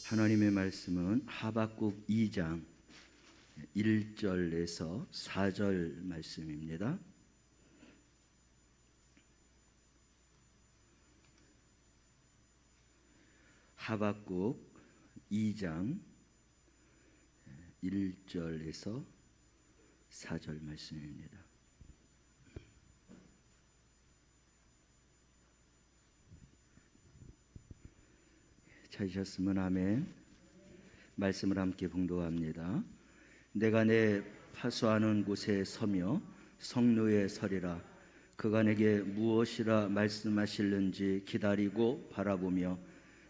하나님의 말씀은 하박국 2장 1절에서 4절 말씀입니다. 하박국 2장 1절에서 4절 말씀입니다. 찾으셨으면 아멘. 말씀을 함께 봉독합니다. 내가 내 파수하는 곳에 서며 성루에 서리라. 그가 내게 무엇이라 말씀하실는지 기다리고 바라보며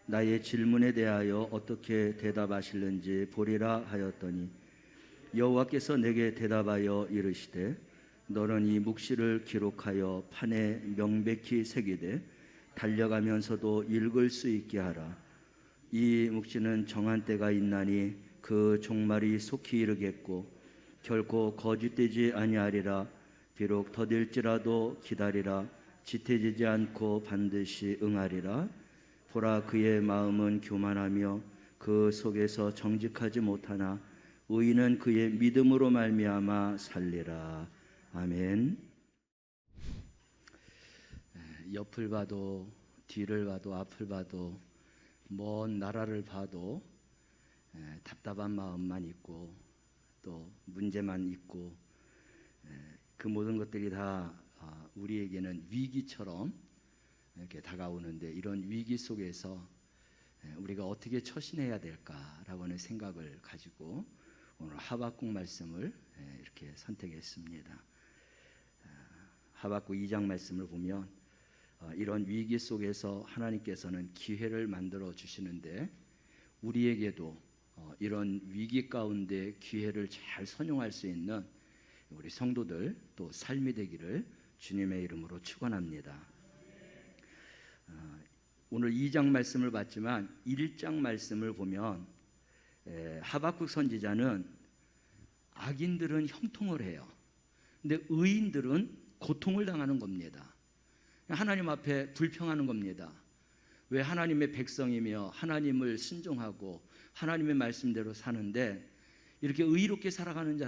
나의 질문에 대하여 어떻게 대답하실는지 보리라 하였더니, 여호와께서 내게 대답하여 이르시되, 너는 이 묵시를 기록하여 판에 명백히 새기되 달려가면서도 읽을 수 있게 하라. 이 묵시는 정한 때가 있나니 그 종말이 속히 이르겠고 결코 거짓되지 아니하리라. 비록 더딜지라도 기다리라. 지태지지 않고 반드시 응하리라. 보라, 그의 마음은 교만하며 그 속에서 정직하지 못하나 의인은 그의 믿음으로 말미암아 살리라. 아멘. 옆을 봐도 뒤를 봐도 앞을 봐도 먼 나라를 봐도 답답한 마음만 있고 또 문제만 있고, 그 모든 것들이 다 우리에게는 위기처럼 이렇게 다가오는데, 이런 위기 속에서 우리가 어떻게 처신해야 될까라고 하는 생각을 가지고 오늘 하박국 말씀을 이렇게 선택했습니다. 하박국 2장 말씀을 보면 이런 위기 속에서 하나님께서는 기회를 만들어 주시는데, 우리에게도 이런 위기 가운데 기회를 잘 선용할 수 있는 우리 성도들 또 삶이 되기를 주님의 이름으로 축원합니다. 오늘 2장 말씀을 봤지만 1장 말씀을 보면 하박국 선지자는 악인들은 형통을 해요. 근데 의인들은 고통을 당하는 겁니다. 하나님 앞에 불평하는 겁니다. 왜 하나님의 백성이며 하나님을 순종하고 하나님의 말씀대로 사는데 이렇게 의롭게 살아가는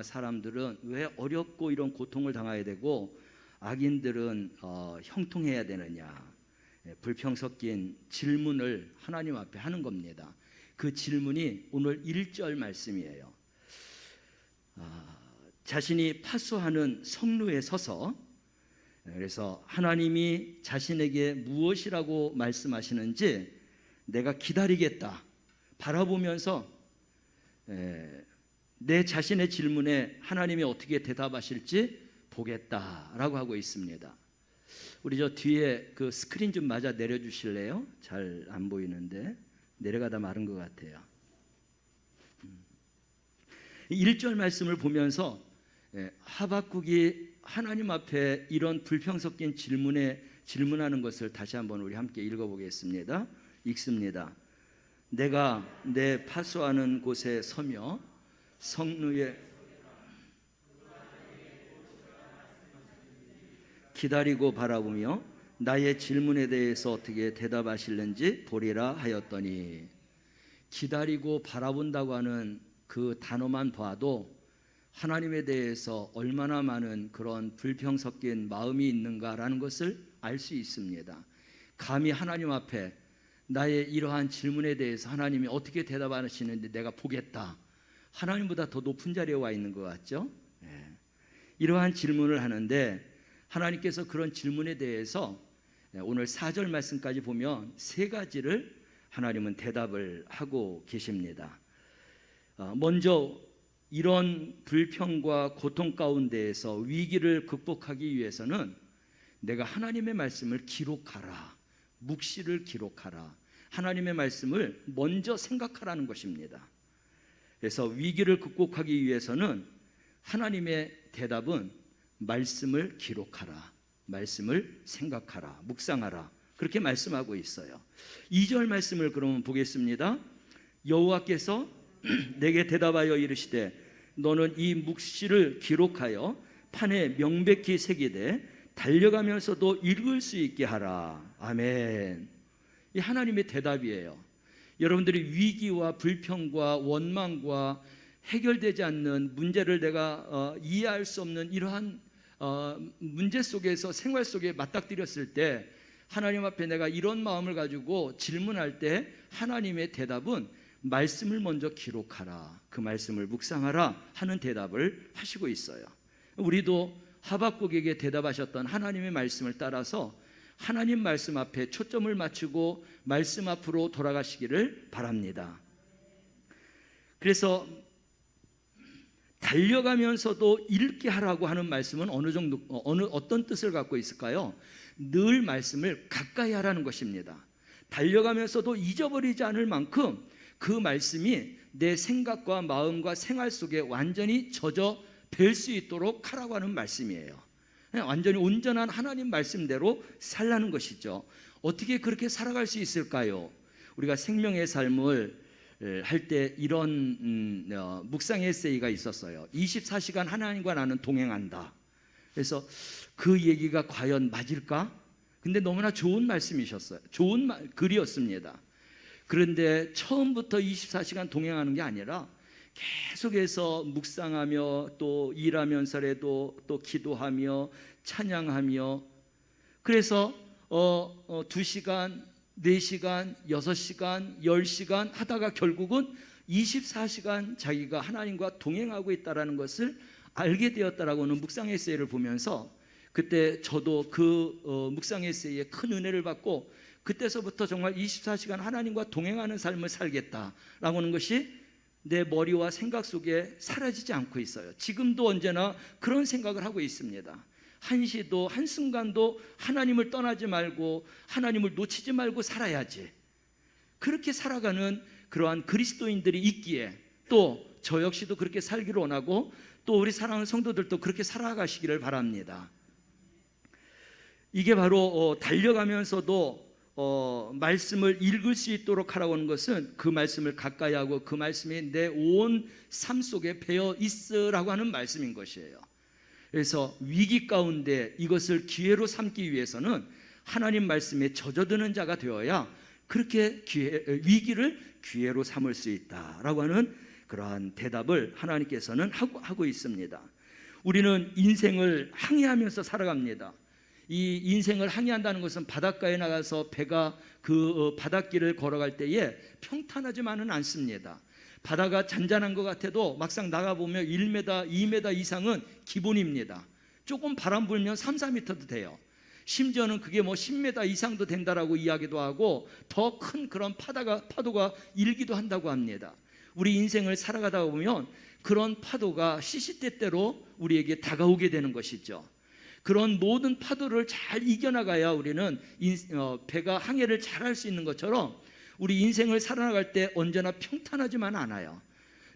사람들은 왜 어렵고 이런 고통을 당해야 되고 악인들은 형통해야 되느냐, 불평 섞인 질문을 하나님 앞에 하는 겁니다. 그 질문이 오늘 1절 말씀이에요. 자신이 파수하는 성루에 서서, 그래서 하나님이 자신에게 무엇이라고 말씀하시는지 내가 기다리겠다, 바라보면서 내 자신의 질문에 하나님이 어떻게 대답하실지 보겠다라고 하고 있습니다. 우리 저 뒤에 그 스크린 좀 맞아 내려주실래요? 잘 안 보이는데 내려가다 마른 것 같아요. 1절 말씀을 보면서 하박국이 하나님 앞에 이런 불평 섞인 질문하는 것을 다시 한번 우리 함께 읽어보겠습니다. 읽습니다. 내가 내 파수하는 곳에 서며 성루에 기다리고 바라보며 나의 질문에 대해서 어떻게 대답하실는지 보리라 하였더니, 기다리고 바라본다고 하는 그 단어만 봐도 하나님에 대해서 얼마나 많은 그런 불평 섞인 마음이 있는가라는 것을 알 수 있습니다. 감히 하나님 앞에 나의 이러한 질문에 대해서 하나님이 어떻게 대답하시는지 내가 보겠다, 하나님보다 더 높은 자리에 와 있는 것 같죠? 이러한 질문을 하는데, 하나님께서 그런 질문에 대해서 오늘 4절 말씀까지 보면 세 가지를 하나님은 대답을 하고 계십니다. 먼저 이런 불평과 고통 가운데에서 위기를 극복하기 위해서는 내가 하나님의 말씀을 기록하라, 묵시를 기록하라, 하나님의 말씀을 먼저 생각하라는 것입니다. 그래서 위기를 극복하기 위해서는 하나님의 대답은 말씀을 기록하라, 말씀을 생각하라, 묵상하라, 그렇게 말씀하고 있어요. 2절 말씀을 그러면 보겠습니다. 여호와께서 내게 대답하여 이르시되, 너는 이 묵시를 기록하여 판에 명백히 새기되 달려가면서도 읽을 수 있게 하라. 아멘. 이 하나님의 대답이에요. 여러분들이 위기와 불평과 원망과 해결되지 않는 문제를 내가 이해할 수 없는 이러한 문제 속에서 생활 속에 맞닥뜨렸을 때 하나님 앞에 내가 이런 마음을 가지고 질문할 때 하나님의 대답은 말씀을 먼저 기록하라, 그 말씀을 묵상하라 하는 대답을 하시고 있어요. 우리도 하박국에게 대답하셨던 하나님의 말씀을 따라서 하나님 말씀 앞에 초점을 맞추고 말씀 앞으로 돌아가시기를 바랍니다. 그래서 달려가면서도 읽게 하라고 하는 말씀은 어떤 뜻을 갖고 있을까요? 늘 말씀을 가까이 하라는 것입니다. 달려가면서도 잊어버리지 않을 만큼 그 말씀이 내 생각과 마음과 생활 속에 완전히 젖어 뵐 수 있도록 하라고 하는 말씀이에요. 완전히 온전한 하나님 말씀대로 살라는 것이죠. 어떻게 그렇게 살아갈 수 있을까요? 우리가 생명의 삶을 할 때 이런 묵상 에세이가 있었어요. 24시간 하나님과 나는 동행한다. 그래서 그 얘기가 과연 맞을까? 근데 너무나 좋은 말씀이셨어요. 좋은 글이었습니다. 그런데 처음부터 24시간 동행하는 게 아니라 계속해서 묵상하며 또 일하면서라도 또 기도하며 찬양하며, 그래서 2시간, 4시간, 6시간, 10시간 하다가 결국은 24시간 자기가 하나님과 동행하고 있다는 것을 알게 되었다라고 하는 묵상 에세이를 보면서 그때 저도 그 묵상 에세이에 큰 은혜를 받고 그때서부터 정말 24시간 하나님과 동행하는 삶을 살겠다라고 하는 것이 내 머리와 생각 속에 사라지지 않고 있어요. 지금도 언제나 그런 생각을 하고 있습니다. 한시도 한순간도 하나님을 떠나지 말고 하나님을 놓치지 말고 살아야지. 그렇게 살아가는 그러한 그리스도인들이 있기에 또 저 역시도 그렇게 살기를 원하고 또 우리 사랑하는 성도들도 그렇게 살아가시기를 바랍니다. 이게 바로 달려가면서도 말씀을 읽을 수 있도록 하라고 하는 것은 그 말씀을 가까이 하고 그 말씀이 내 온 삶 속에 배어 있으라고 하는 말씀인 것이에요. 그래서 위기 가운데 이것을 기회로 삼기 위해서는 하나님 말씀에 젖어드는 자가 되어야 그렇게 위기를 기회로 삼을 수 있다라고 하는 그러한 대답을 하나님께서는 하고 있습니다. 우리는 인생을 항해하면서 살아갑니다. 이 인생을 항해한다는 것은 바닷가에 나가서 배가 그 바닷길을 걸어갈 때에 평탄하지만은 않습니다. 바다가 잔잔한 것 같아도 막상 나가보면 1m, 2m 이상은 기본입니다. 조금 바람 불면 3, 4m도 돼요. 심지어는 그게 뭐 10m 이상도 된다라고 이야기도 하고 더 큰 그런 파도가 일기도 한다고 합니다. 우리 인생을 살아가다 보면 그런 파도가 시시때때로 우리에게 다가오게 되는 것이죠. 그런 모든 파도를 잘 이겨나가야 우리는 배가 항해를 잘할 수 있는 것처럼 우리 인생을 살아나갈 때 언제나 평탄하지만 않아요.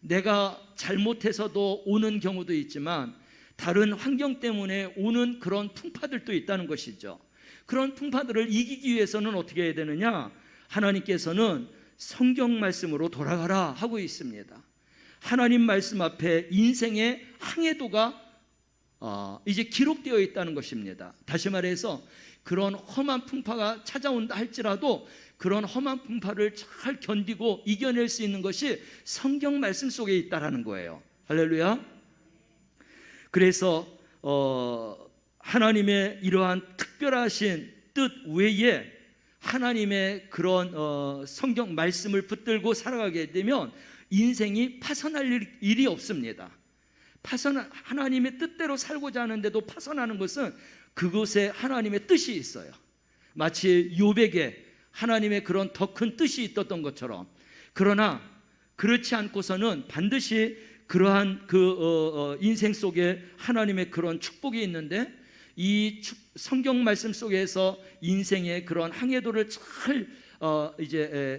내가 잘못해서도 오는 경우도 있지만 다른 환경 때문에 오는 그런 풍파들도 있다는 것이죠. 그런 풍파들을 이기기 위해서는 어떻게 해야 되느냐? 하나님께서는 성경 말씀으로 돌아가라 하고 있습니다. 하나님 말씀 앞에 인생의 항해도가 이제 기록되어 있다는 것입니다. 다시 말해서 그런 험한 풍파가 찾아온다 할지라도 그런 험한 풍파를 잘 견디고 이겨낼 수 있는 것이 성경 말씀 속에 있다라는 거예요. 할렐루야. 그래서 하나님의 이러한 특별하신 뜻 외에 하나님의 그런 성경 말씀을 붙들고 살아가게 되면 인생이 파산할 일이 없습니다. 하나님의 뜻대로 살고자 하는데도 파산하는 것은 그곳에 하나님의 뜻이 있어요. 마치 욥에게 하나님의 그런 더 큰 뜻이 있었던 것처럼. 그러나 그렇지 않고서는 반드시 그러한 인생 속에 하나님의 그런 축복이 있는데 이 성경 말씀 속에서 인생의 그런 항해도를 잘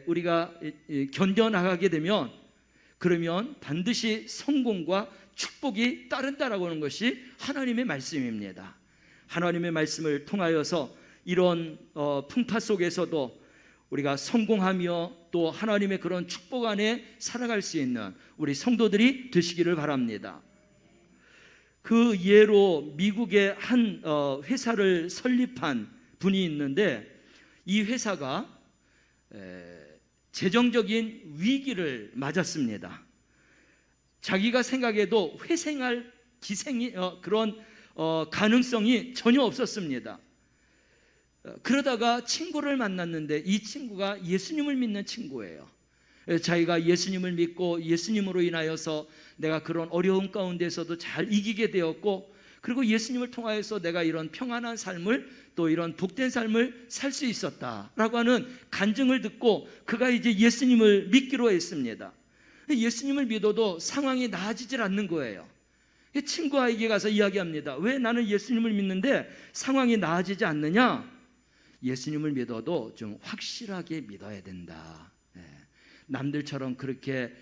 우리가 견뎌나가게 되면 그러면 반드시 성공과 축복이 따른다라고 하는 것이 하나님의 말씀입니다. 하나님의 말씀을 통하여서 이런 풍파 속에서도 우리가 성공하며 또 하나님의 그런 축복 안에 살아갈 수 있는 우리 성도들이 되시기를 바랍니다. 그 예로 미국의 한 회사를 설립한 분이 있는데 이 회사가 재정적인 위기를 맞았습니다. 자기가 생각해도 회생할 그런 가능성이 전혀 없었습니다. 그러다가 친구를 만났는데 이 친구가 예수님을 믿는 친구예요. 자기가 예수님을 믿고 예수님으로 인하여서 내가 그런 어려움 가운데서도 잘 이기게 되었고, 그리고 예수님을 통하여서 내가 이런 평안한 삶을, 또 이런 복된 삶을 살 수 있었다라고 하는 간증을 듣고 그가 이제 예수님을 믿기로 했습니다. 예수님을 믿어도 상황이 나아지질 않는 거예요. 친구에게 가서 이야기합니다. 왜 나는 예수님을 믿는데 상황이 나아지지 않느냐? 예수님을 믿어도 좀 확실하게 믿어야 된다. 남들처럼 그렇게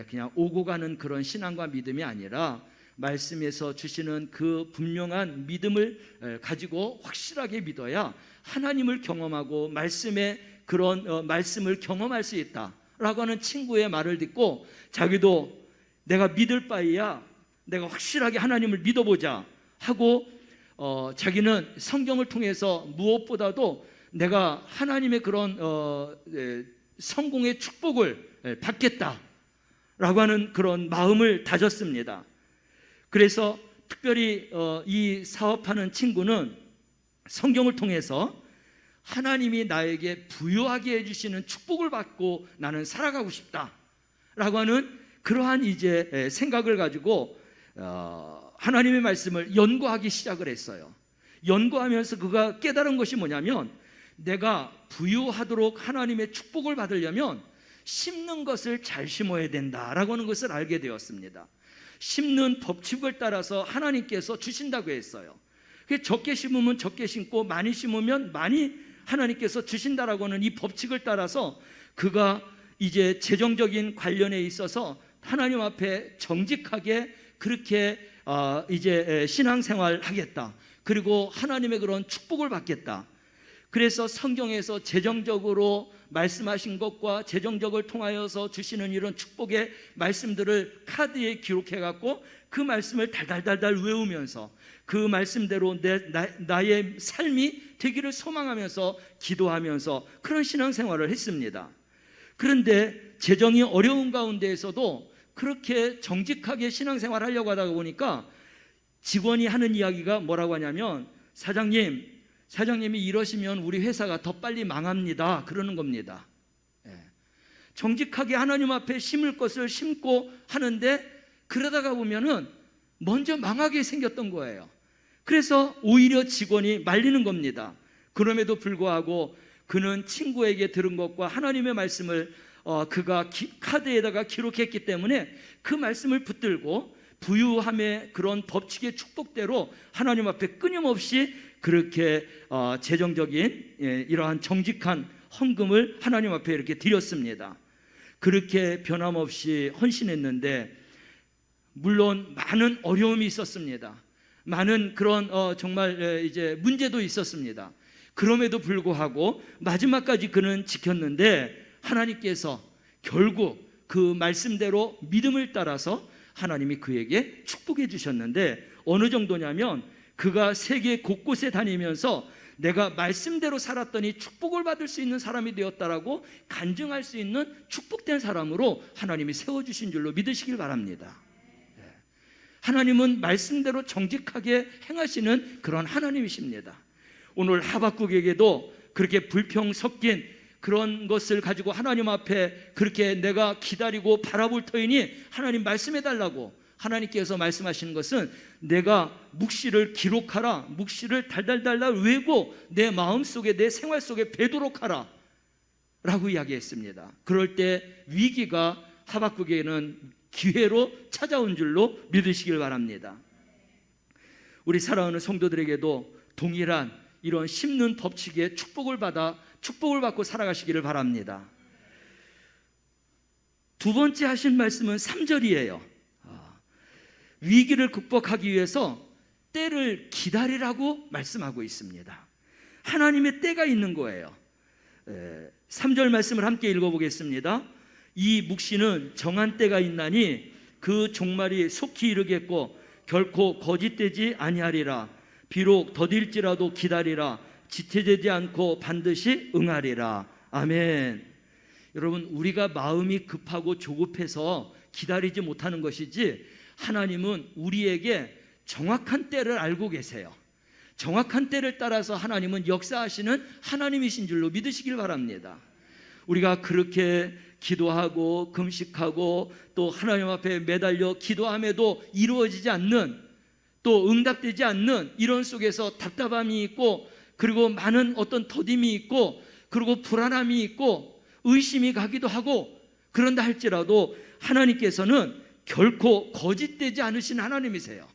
그냥 오고 가는 그런 신앙과 믿음이 아니라 말씀에서 주시는 그 분명한 믿음을 가지고 확실하게 믿어야 하나님을 경험하고 말씀의 그런 말씀을 경험할 수 있다라고 하는 친구의 말을 듣고 자기도 내가 믿을 바에야 내가 확실하게 하나님을 믿어보자 하고 자기는 성경을 통해서 무엇보다도 내가 하나님의 그런 성공의 축복을 받겠다라고 하는 그런 마음을 다졌습니다. 그래서 특별히 이 사업하는 친구는 성경을 통해서 하나님이 나에게 부유하게 해주시는 축복을 받고 나는 살아가고 싶다라고 하는 그러한 이제 생각을 가지고 하나님의 말씀을 연구하기 시작을 했어요. 연구하면서 그가 깨달은 것이 뭐냐면, 내가 부유하도록 하나님의 축복을 받으려면 심는 것을 잘 심어야 된다라고 하는 것을 알게 되었습니다. 심는 법칙을 따라서 하나님께서 주신다고 했어요. 적게 심으면 적게 심고 많이 심으면 많이 하나님께서 주신다라고 하는 이 법칙을 따라서 그가 이제 재정적인 관련에 있어서 하나님 앞에 정직하게 그렇게 이제 신앙생활 하겠다, 그리고 하나님의 그런 축복을 받겠다. 그래서 성경에서 재정적으로 말씀하신 것과 재정적을 통하여서 주시는 이런 축복의 말씀들을 카드에 기록해 갖고 그 말씀을 달달달달 외우면서 그 말씀대로 나의 삶이 되기를 소망하면서 기도하면서 그런 신앙생활을 했습니다. 그런데 재정이 어려운 가운데에서도 그렇게 정직하게 신앙생활을 하려고 하다 보니까 직원이 하는 이야기가 뭐라고 하냐면, 사장님이 이러시면 우리 회사가 더 빨리 망합니다, 그러는 겁니다. 정직하게 하나님 앞에 심을 것을 심고 하는데 그러다가 보면은 먼저 망하게 생겼던 거예요. 그래서 오히려 직원이 말리는 겁니다. 그럼에도 불구하고 그는 친구에게 들은 것과 하나님의 말씀을 그가 카드에다가 기록했기 때문에 그 말씀을 붙들고 부유함의 그런 법칙의 축복대로 하나님 앞에 끊임없이 그렇게 재정적인 이러한 정직한 헌금을 하나님 앞에 이렇게 드렸습니다. 그렇게 변함없이 헌신했는데 물론 많은 어려움이 있었습니다. 많은 그런 정말 이제 문제도 있었습니다. 그럼에도 불구하고 마지막까지 그는 지켰는데 하나님께서 결국 그 말씀대로 믿음을 따라서 하나님이 그에게 축복해 주셨는데, 어느 정도냐면 그가 세계 곳곳에 다니면서 내가 말씀대로 살았더니 축복을 받을 수 있는 사람이 되었다라고 간증할 수 있는 축복된 사람으로 하나님이 세워주신 줄로 믿으시길 바랍니다. 하나님은 말씀대로 정직하게 행하시는 그런 하나님이십니다. 오늘 하박국에게도 그렇게 불평 섞인 그런 것을 가지고 하나님 앞에 그렇게 내가 기다리고 바라볼 터이니 하나님 말씀해 달라고 하나님께서 말씀하시는 것은, 내가 묵시를 기록하라, 묵시를 달달달달 외고 내 마음속에 내 생활 속에 배도록 하라 라고 이야기했습니다. 그럴 때 위기가 하박국에는 기회로 찾아온 줄로 믿으시길 바랍니다. 우리 사랑하는 성도들에게도 동일한 이런 심는 법칙의 축복을 받고 살아가시기를 바랍니다. 두 번째 하신 말씀은 3절이에요. 위기를 극복하기 위해서 때를 기다리라고 말씀하고 있습니다. 하나님의 때가 있는 거예요. 3절 말씀을 함께 읽어보겠습니다. 이 묵시는 정한 때가 있나니 그 종말이 속히 이르겠고 결코 거짓되지 아니하리라. 비록 더딜지라도 기다리라. 지체되지 않고 반드시 응하리라. 아멘. 여러분, 우리가 마음이 급하고 조급해서 기다리지 못하는 것이지, 하나님은 우리에게 정확한 때를 알고 계세요. 정확한 때를 따라서 하나님은 역사하시는 하나님이신 줄로 믿으시길 바랍니다. 우리가 그렇게 기도하고 금식하고 또 하나님 앞에 매달려 기도함에도 이루어지지 않는, 또 응답되지 않는 이런 속에서 답답함이 있고, 그리고 많은 어떤 더딤이 있고, 그리고 불안함이 있고 의심이 가기도 하고, 그런다 할지라도 하나님께서는 결코 거짓되지 않으신 하나님이세요.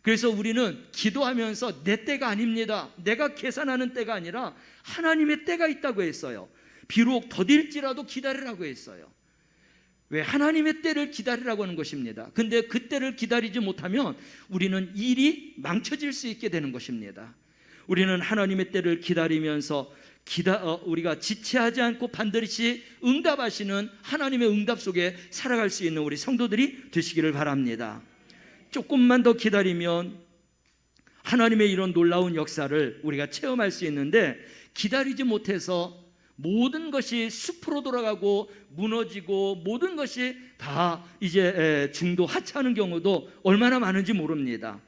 그래서 우리는 기도하면서 내 때가 아닙니다, 내가 계산하는 때가 아니라 하나님의 때가 있다고 했어요. 비록 더딜지라도 기다리라고 했어요. 왜? 하나님의 때를 기다리라고 하는 것입니다. 근데 그 때를 기다리지 못하면 우리는 일이 망쳐질 수 있게 되는 것입니다. 우리는 하나님의 때를 기다리면서 우리가 지체하지 않고 반드시 응답하시는 하나님의 응답 속에 살아갈 수 있는 우리 성도들이 되시기를 바랍니다. 조금만 더 기다리면 하나님의 이런 놀라운 역사를 우리가 체험할 수 있는데, 기다리지 못해서 모든 것이 숲으로 돌아가고 무너지고 모든 것이 다 이제 중도 하차하는 경우도 얼마나 많은지 모릅니다.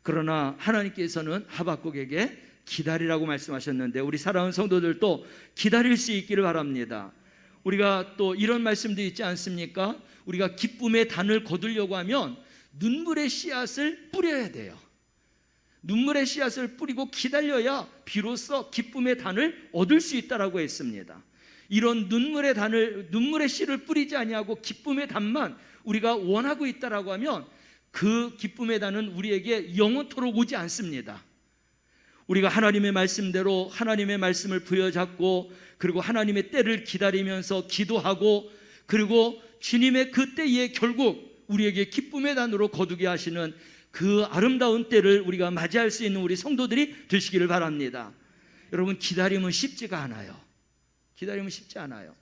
그러나 하나님께서는 하박국에게 기다리라고 말씀하셨는데, 우리 사랑하는 성도들도 기다릴 수 있기를 바랍니다. 우리가 또 이런 말씀도 있지 않습니까? 우리가 기쁨의 단을 거두려고 하면 눈물의 씨앗을 뿌려야 돼요. 눈물의 씨앗을 뿌리고 기다려야 비로소 기쁨의 단을 얻을 수 있다라고 했습니다. 이런 눈물의 씨를 뿌리지 아니하고 기쁨의 단만 우리가 원하고 있다라고 하면 그 기쁨의 단은 우리에게 영원토록 오지 않습니다. 우리가 하나님의 말씀대로 하나님의 말씀을 부여잡고, 그리고 하나님의 때를 기다리면서 기도하고, 그리고 주님의 그 때에 결국 우리에게 기쁨의 단으로 거두게 하시는 그 아름다운 때를 우리가 맞이할 수 있는 우리 성도들이 되시기를 바랍니다. 여러분, 기다림은 쉽지가 않아요. 기다림은 쉽지 않아요.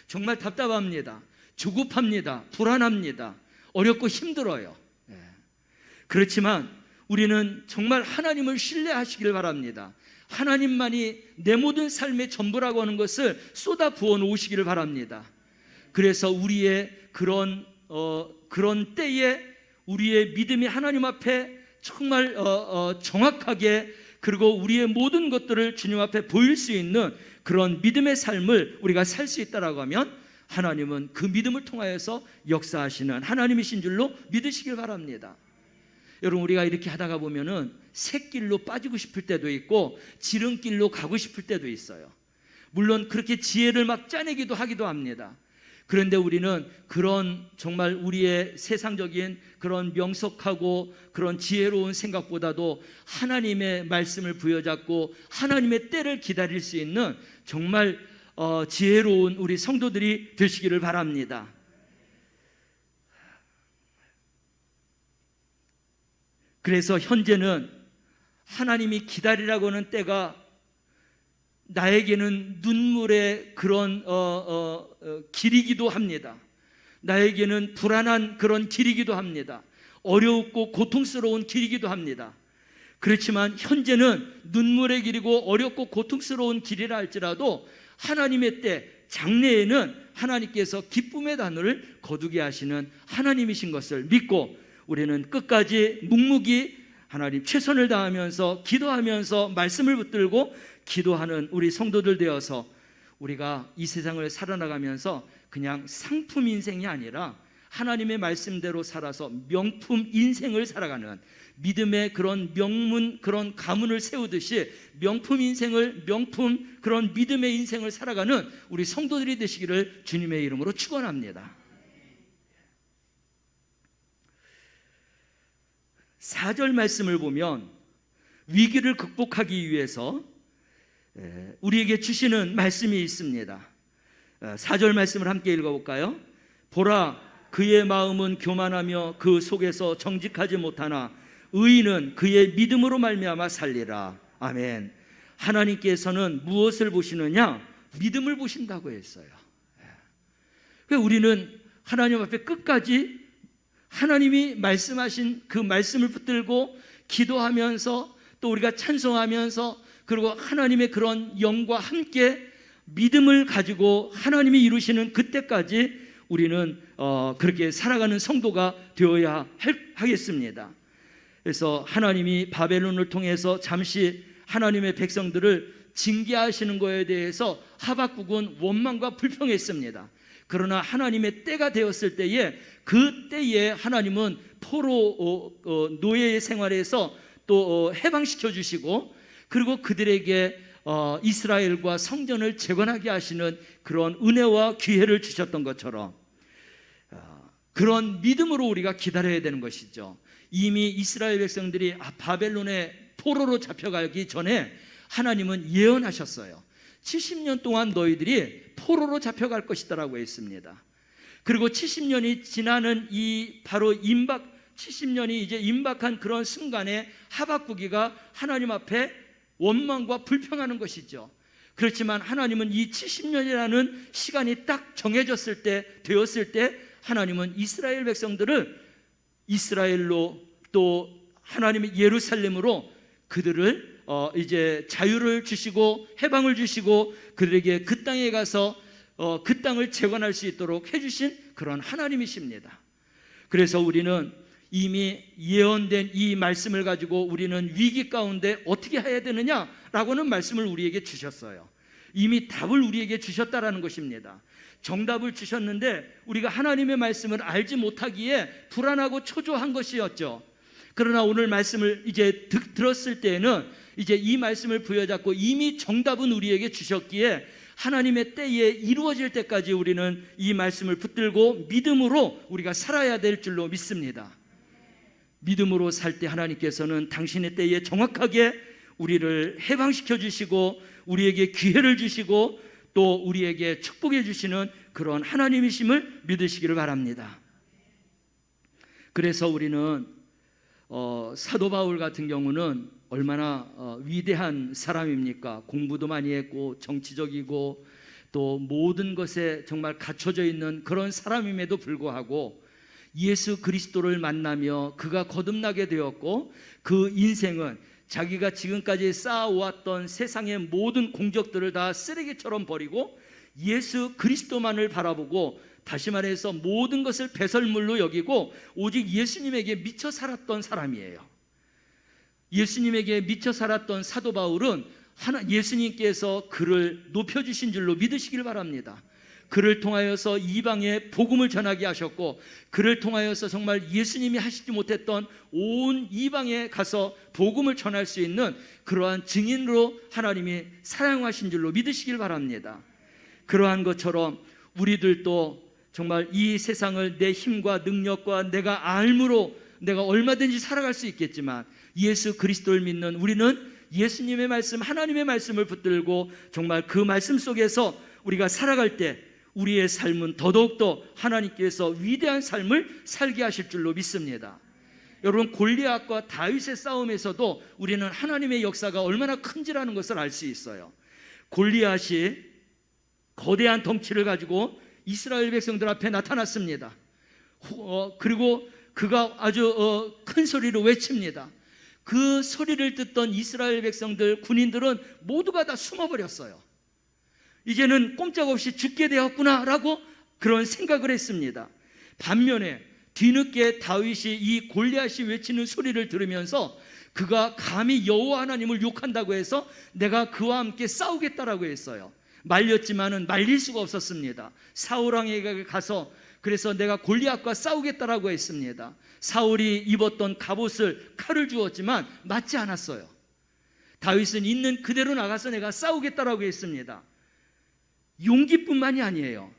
정말 답답합니다. 조급합니다. 불안합니다. 어렵고 힘들어요. 그렇지만 우리는 정말 하나님을 신뢰하시길 바랍니다. 하나님만이 내 모든 삶의 전부라고 하는 것을 쏟아 부어 놓으시기를 바랍니다. 그래서 우리의 그런 때에 우리의 믿음이 하나님 앞에 정말 정확하게, 그리고 우리의 모든 것들을 주님 앞에 보일 수 있는 그런 믿음의 삶을 우리가 살 수 있다라고 하면, 하나님은 그 믿음을 통하여서 역사하시는 하나님이신 줄로 믿으시길 바랍니다. 여러분, 우리가 이렇게 하다가 보면은 샛길로 빠지고 싶을 때도 있고 지름길로 가고 싶을 때도 있어요. 물론 그렇게 지혜를 막 짜내기도 하기도 합니다. 그런데 우리는 그런 정말 우리의 세상적인 그런 명석하고 그런 지혜로운 생각보다도 하나님의 말씀을 부여잡고 하나님의 때를 기다릴 수 있는 정말 지혜로운 우리 성도들이 되시기를 바랍니다. 그래서 현재는 하나님이 기다리라고 하는 때가 나에게는 눈물의 그런 길이기도 합니다. 나에게는 불안한 그런 길이기도 합니다. 어렵고 고통스러운 길이기도 합니다. 그렇지만 현재는 눈물의 길이고 어렵고 고통스러운 길이라 할지라도 하나님의 때, 장래에는 하나님께서 기쁨의 단어를 거두게 하시는 하나님이신 것을 믿고, 우리는 끝까지 묵묵히 하나님 최선을 다하면서 기도하면서 말씀을 붙들고 기도하는 우리 성도들 되어서 우리가 이 세상을 살아나가면서 그냥 상품 인생이 아니라 하나님의 말씀대로 살아서 명품 인생을 살아가는, 믿음의 그런 명문, 그런 가문을 세우듯이 명품 인생을, 명품 그런 믿음의 인생을 살아가는 우리 성도들이 되시기를 주님의 이름으로 축원합니다. 4절 말씀을 보면 위기를 극복하기 위해서 우리에게 주시는 말씀이 있습니다. 4절 말씀을 함께 읽어볼까요? 보라, 그의 마음은 교만하며 그 속에서 정직하지 못하나 의인은 그의 믿음으로 말미암아 살리라. 아멘. 하나님께서는 무엇을 보시느냐? 믿음을 보신다고 했어요. 우리는 하나님 앞에 끝까지 하나님이 말씀하신 그 말씀을 붙들고 기도하면서, 또 우리가 찬송하면서, 그리고 하나님의 그런 영과 함께 믿음을 가지고 하나님이 이루시는 그때까지 우리는 그렇게 살아가는 성도가 되어야 하겠습니다. 그래서 하나님이 바벨론을 통해서 잠시 하나님의 백성들을 징계하시는 것에 대해서 하박국은 원망과 불평했습니다. 그러나 하나님의 때가 되었을 때에 그 때에 하나님은 포로 노예의 생활에서 또 해방시켜 주시고, 그리고 그들에게 이스라엘과 성전을 재건하게 하시는 그런 은혜와 기회를 주셨던 것처럼 그런 믿음으로 우리가 기다려야 되는 것이죠. 이미 이스라엘 백성들이 바벨론의 포로로 잡혀가기 전에 하나님은 예언하셨어요. 70년 동안 너희들이 포로로 잡혀갈 것이다라고 했습니다. 그리고 70년이 지나는 바로 70년이 이제 임박한 그런 순간에 하박국이가 하나님 앞에 원망과 불평하는 것이죠. 그렇지만 하나님은 이 70년이라는 시간이 딱 정해졌을 때, 되었을 때 하나님은 이스라엘 백성들을 이스라엘로, 또 하나님의 예루살렘으로 그들을 이제 자유를 주시고 해방을 주시고 그들에게 그 땅에 가서 그 땅을 재건할 수 있도록 해주신 그런 하나님이십니다. 그래서 우리는 이미 예언된 이 말씀을 가지고 우리는 위기 가운데 어떻게 해야 되느냐라고는 말씀을 우리에게 주셨어요. 이미 답을 우리에게 주셨다라는 것입니다. 정답을 주셨는데 우리가 하나님의 말씀을 알지 못하기에 불안하고 초조한 것이었죠. 그러나 오늘 말씀을 이제 들었을 때에는 이제 이 말씀을 부여잡고 이미 정답은 우리에게 주셨기에 하나님의 때에 이루어질 때까지 우리는 이 말씀을 붙들고 믿음으로 우리가 살아야 될 줄로 믿습니다. 믿음으로 살 때 하나님께서는 당신의 때에 정확하게 우리를 해방시켜 주시고 우리에게 기회를 주시고 또 우리에게 축복해 주시는 그런 하나님이심을 믿으시기를 바랍니다. 그래서 우리는 사도 바울 같은 경우는 얼마나 위대한 사람입니까? 공부도 많이 했고 정치적이고 또 모든 것에 정말 갖춰져 있는 그런 사람임에도 불구하고 예수 그리스도를 만나며 그가 거듭나게 되었고, 그 인생은 자기가 지금까지 쌓아왔던 세상의 모든 공적들을 다 쓰레기처럼 버리고 예수 그리스도만을 바라보고, 다시 말해서 모든 것을 배설물로 여기고 오직 예수님에게 미쳐 살았던 사람이에요. 예수님에게 미쳐 살았던 사도 바울은 예수님께서 그를 높여주신 줄로 믿으시길 바랍니다. 그를 통하여서 이방에 복음을 전하게 하셨고, 그를 통하여서 정말 예수님이 하시지 못했던 온 이방에 가서 복음을 전할 수 있는 그러한 증인으로 하나님이 사용하신 줄로 믿으시길 바랍니다. 그러한 것처럼 우리들도 정말 이 세상을 내 힘과 능력과 내가 알므로 내가 얼마든지 살아갈 수 있겠지만 예수 그리스도를 믿는 우리는 예수님의 말씀, 하나님의 말씀을 붙들고 정말 그 말씀 속에서 우리가 살아갈 때 우리의 삶은 더더욱더 하나님께서 위대한 삶을 살게 하실 줄로 믿습니다. 여러분, 골리앗과 다윗의 싸움에서도 우리는 하나님의 역사가 얼마나 큰지라는 것을 알 수 있어요. 골리앗이 거대한 덩치를 가지고 이스라엘 백성들 앞에 나타났습니다. 그리고 그가 아주 큰 소리로 외칩니다. 그 소리를 듣던 이스라엘 백성들, 군인들은 모두가 다 숨어버렸어요. 이제는 꼼짝없이 죽게 되었구나라고 그런 생각을 했습니다. 반면에 뒤늦게 다윗이 이 골리앗이 외치는 소리를 들으면서 그가 감히 여호와 하나님을 욕한다고 해서 내가 그와 함께 싸우겠다라고 했어요. 말렸지만은 말릴 수가 없었습니다. 사울 왕에게 가서 그래서 내가 골리앗과 싸우겠다라고 했습니다. 사울이 입었던 갑옷을 칼을 주었지만 맞지 않았어요. 다윗은 있는 그대로 나가서 내가 싸우겠다라고 했습니다. 용기뿐만이 아니에요.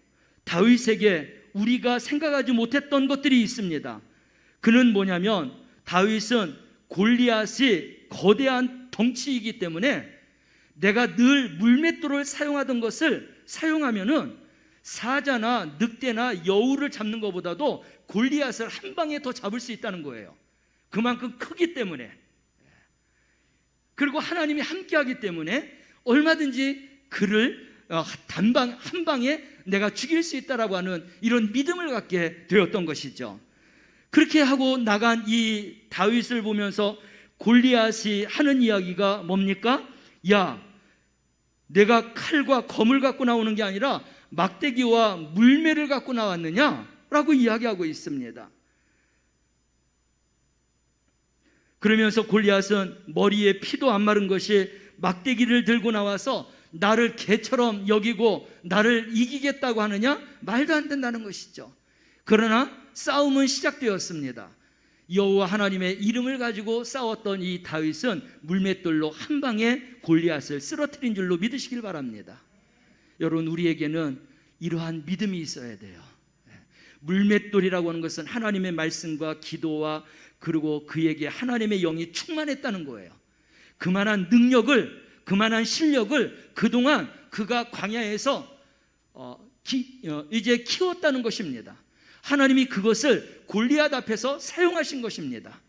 다윗에게 우리가 생각하지 못했던 것들이 있습니다. 그는 뭐냐면 다윗은 골리앗이 거대한 덩치이기 때문에 내가 늘 물맷돌을 사용하던 것을 사용하면은 사자나 늑대나 여우를 잡는 것보다도 골리앗을 한 방에 더 잡을 수 있다는 거예요. 그만큼 크기 때문에. 그리고 하나님이 함께하기 때문에 얼마든지 그를 한 방에 내가 죽일 수 있다라고 하는 이런 믿음을 갖게 되었던 것이죠. 그렇게 하고 나간 이 다윗을 보면서 골리앗이 하는 이야기가 뭡니까? 야, 내가 칼과 검을 갖고 나오는 게 아니라 막대기와 물매를 갖고 나왔느냐라고 이야기하고 있습니다. 그러면서 골리앗은 머리에 피도 안 마른 것이 막대기를 들고 나와서 나를 개처럼 여기고 나를 이기겠다고 하느냐? 말도 안 된다는 것이죠. 그러나 싸움은 시작되었습니다. 여호와 하나님의 이름을 가지고 싸웠던 이 다윗은 물맷돌로 한 방에 골리앗을 쓰러뜨린 줄로 믿으시길 바랍니다. 여러분, 우리에게는 이러한 믿음이 있어야 돼요. 물맷돌이라고 하는 것은 하나님의 말씀과 기도와 그리고 그에게 하나님의 영이 충만했다는 거예요. 그만한 능력을, 그만한 실력을 그동안 그가 광야에서 이제 키웠다는 것입니다. 하나님이 그것을 골리앗 앞에서 사용하신 것입니다.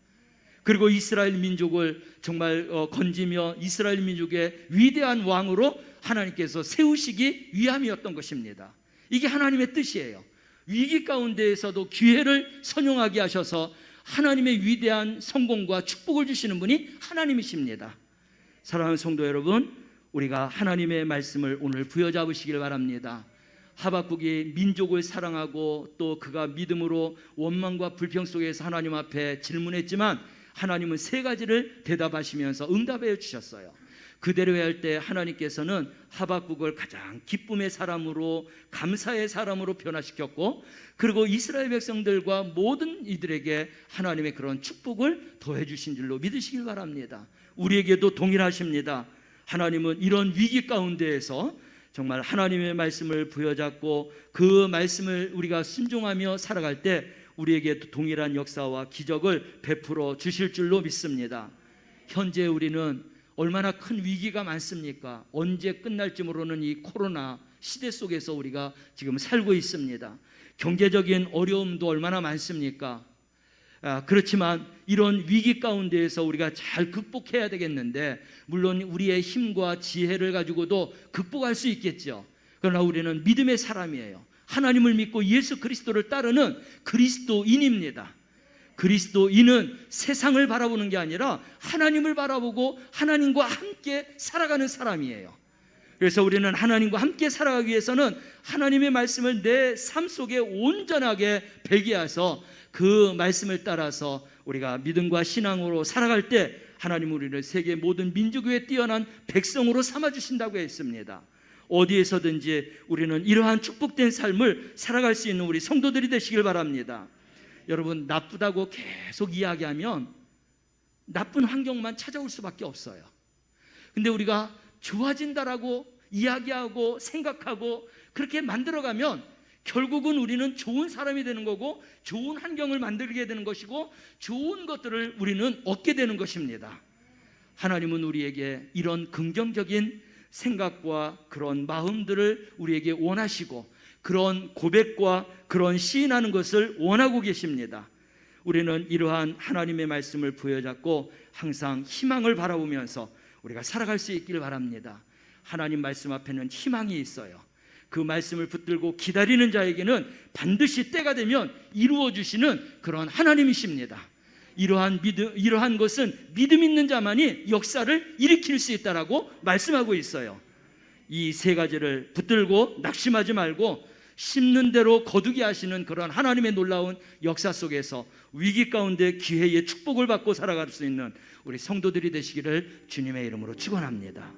그리고 이스라엘 민족을 정말 건지며 이스라엘 민족의 위대한 왕으로 하나님께서 세우시기 위함이었던 것입니다. 이게 하나님의 뜻이에요. 위기 가운데에서도 기회를 선용하게 하셔서 하나님의 위대한 성공과 축복을 주시는 분이 하나님이십니다. 사랑하는 성도 여러분, 우리가 하나님의 말씀을 오늘 부여잡으시길 바랍니다. 하박국이 민족을 사랑하고 또 그가 믿음으로 원망과 불평 속에서 하나님 앞에 질문했지만 하나님은 세 가지를 대답하시면서 응답해 주셨어요. 그대로 할 때 하나님께서는 하박국을 가장 기쁨의 사람으로, 감사의 사람으로 변화시켰고, 그리고 이스라엘 백성들과 모든 이들에게 하나님의 그런 축복을 더해 주신 줄로 믿으시길 바랍니다. 우리에게도 동일하십니다. 하나님은 이런 위기 가운데에서 정말 하나님의 말씀을 부여잡고 그 말씀을 우리가 순종하며 살아갈 때 우리에게 동일한 역사와 기적을 베풀어 주실 줄로 믿습니다. 현재 우리는 얼마나 큰 위기가 많습니까? 언제 끝날지 모르는 이 코로나 시대 속에서 우리가 지금 살고 있습니다. 경제적인 어려움도 얼마나 많습니까? 그렇지만 이런 위기 가운데에서 우리가 잘 극복해야 되겠는데, 물론 우리의 힘과 지혜를 가지고도 극복할 수 있겠죠. 그러나 우리는 믿음의 사람이에요. 하나님을 믿고 예수 그리스도를 따르는 그리스도인입니다. 그리스도인은 세상을 바라보는 게 아니라 하나님을 바라보고 하나님과 함께 살아가는 사람이에요. 그래서 우리는 하나님과 함께 살아가기 위해서는 하나님의 말씀을 내 삶 속에 온전하게 배기해서 그 말씀을 따라서 우리가 믿음과 신앙으로 살아갈 때 하나님 우리를 세계 모든 민족 위에 뛰어난 백성으로 삼아주신다고 했습니다. 어디에서든지 우리는 이러한 축복된 삶을 살아갈 수 있는 우리 성도들이 되시길 바랍니다. 여러분, 나쁘다고 계속 이야기하면 나쁜 환경만 찾아올 수밖에 없어요. 근데 우리가 좋아진다라고 이야기하고 생각하고 그렇게 만들어가면 결국은 우리는 좋은 사람이 되는 거고 좋은 환경을 만들게 되는 것이고 좋은 것들을 우리는 얻게 되는 것입니다. 하나님은 우리에게 이런 긍정적인 생각과 그런 마음들을 우리에게 원하시고 그런 고백과 그런 시인하는 것을 원하고 계십니다. 우리는 이러한 하나님의 말씀을 부여잡고 항상 희망을 바라보면서 우리가 살아갈 수 있기를 바랍니다. 하나님 말씀 앞에는 희망이 있어요. 그 말씀을 붙들고 기다리는 자에게는 반드시 때가 되면 이루어 주시는 그런 하나님이십니다. 이러한 것은 믿음 있는 자만이 역사를 일으킬 수 있다라고 말씀하고 있어요. 이 세 가지를 붙들고 낙심하지 말고 심는 대로 거두게 하시는 그런 하나님의 놀라운 역사 속에서 위기 가운데 기회의 축복을 받고 살아갈 수 있는 우리 성도들이 되시기를 주님의 이름으로 축원합니다.